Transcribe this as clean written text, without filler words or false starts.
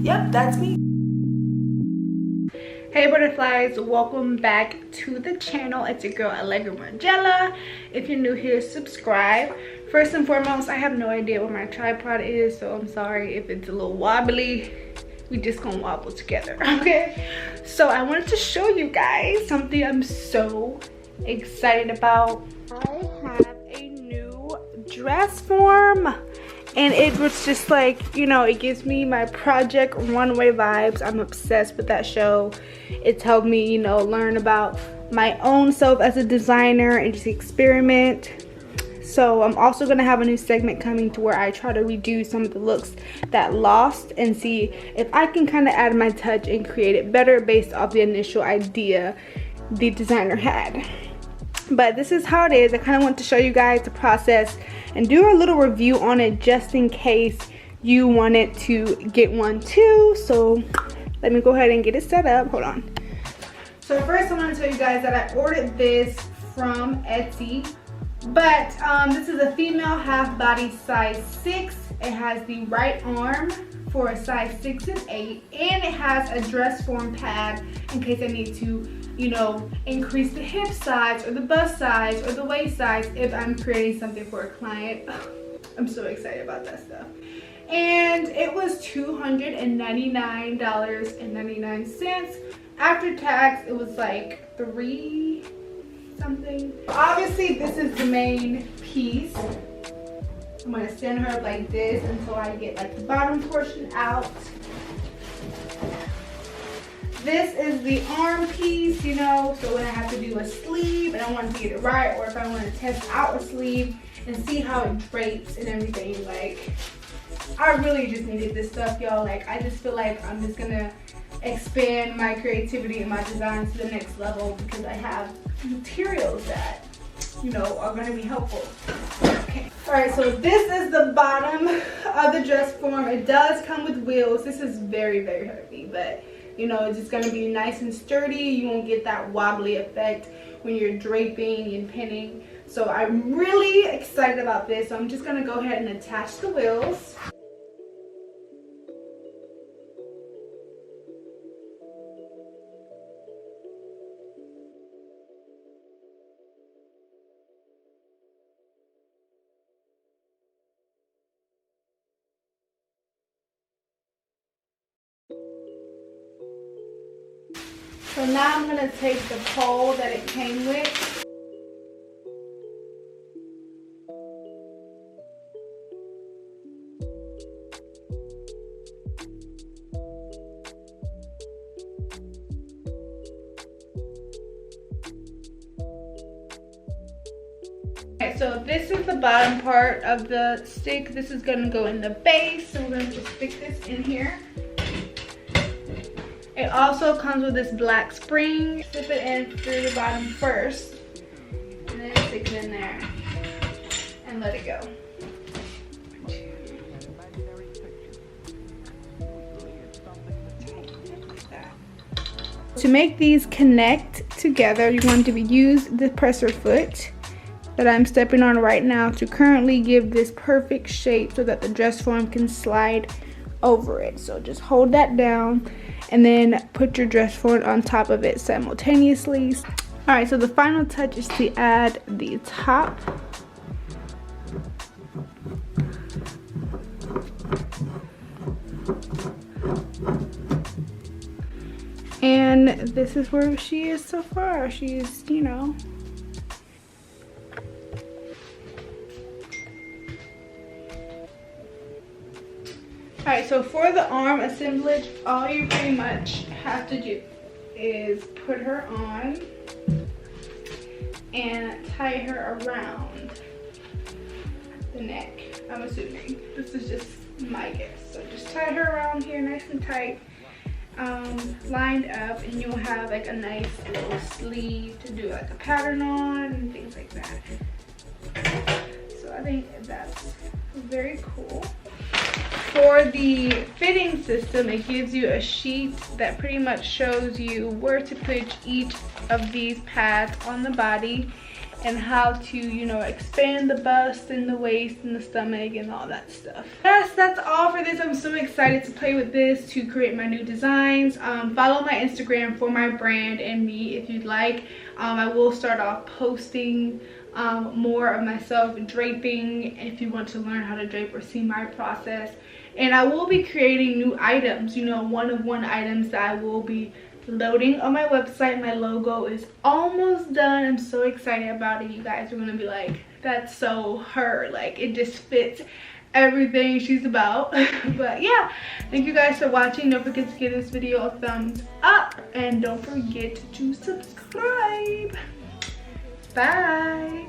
Yep, that's me. Hey butterflies, welcome back to the channel. It's your girl Allegra Margella. If you're new here, subscribe. First and foremost, I have no idea where my tripod is, so I'm sorry if it's a little wobbly. We just gonna wobble together, okay? So I wanted to show you guys something I'm so excited about. I have a new dress form. And it was just like, you know, it gives me my Project Runway vibes. I'm obsessed with that show. It's helped me, you know, learn about my own self as a designer and just experiment. So I'm also going to have a new segment coming to where I try to redo some of the looks that lost and see if I can kind of add my touch and create it better based off the initial idea the designer had. But this is how it is. I kind of want to show you guys the process and do a little review on it just in case you wanted to get one too. So let me go ahead and get it set up. Hold on. So first I want to tell you guys that I ordered this from Etsy, but this is a female half body size 6. It has the right arm for a size 6 and 8, and it has a dress form pad in case I need to, you know, increase the hip size or the bust size or the waist size if I'm creating something for a client. I'm so excited about that stuff. And it was $299.99. After tax, it was like $3 something. Obviously, this is the main piece. I'm gonna stand her up like this until I get like the bottom portion out. This is the arm piece, you know, so when I have to do a sleeve and I want to get it right, or if I want to test out a sleeve and see how it drapes and everything, like, I really just needed this stuff, y'all. Like, I just feel like I'm just gonna expand my creativity and my design to the next level because I have materials that, you know, are gonna be helpful. Okay. All right, so this is the bottom of the dress form. It does come with wheels. This is very, very heavy, but you know, it's just gonna be nice and sturdy. You won't get that wobbly effect when you're draping and pinning. So I'm really excited about this. So I'm just gonna go ahead and attach the wheels. So now I'm going to take the pole that it came with. Okay, so this is the bottom part of the stick. This is going to go in the base. So we're going to just stick this in here. It also comes with this black spring. Slip it in through the bottom first, and then stick it in there and let it go. To make these connect together, you're going to use the presser foot that I'm stepping on right now to currently give this perfect shape so that the dress form can slide over it. So just hold that down and then put your dress form on top of it simultaneously. All right, so the final touch is to add the top. And this is where she is so far. She's, you know, alright, so for the arm assemblage, all you pretty much have to do is put her on and tie her around the neck, I'm assuming. This is just my guess. So just tie her around here nice and tight, lined up, and you'll have like a nice little sleeve to do like a pattern on and things like that. So I think that's very cool. For the fitting system, it gives you a sheet that pretty much shows you where to put each of these pads on the body. and how to, you know, expand the bust and the waist and the stomach and all that stuff. Yes, that's all for this. I'm so excited to play with this, to create my new designs. Follow my Instagram for my brand and me if you'd like. I will start off posting more of myself draping if you want to learn how to drape or see my process. And I will be creating new items, you know, one-of-one items that I will be loading on my website. My logo is almost done. I'm so excited about it. You guys are gonna be like, that's so her, like it just fits everything she's about. But yeah, thank you guys for watching. Don't forget to give this video a thumbs up and don't forget to subscribe. Bye.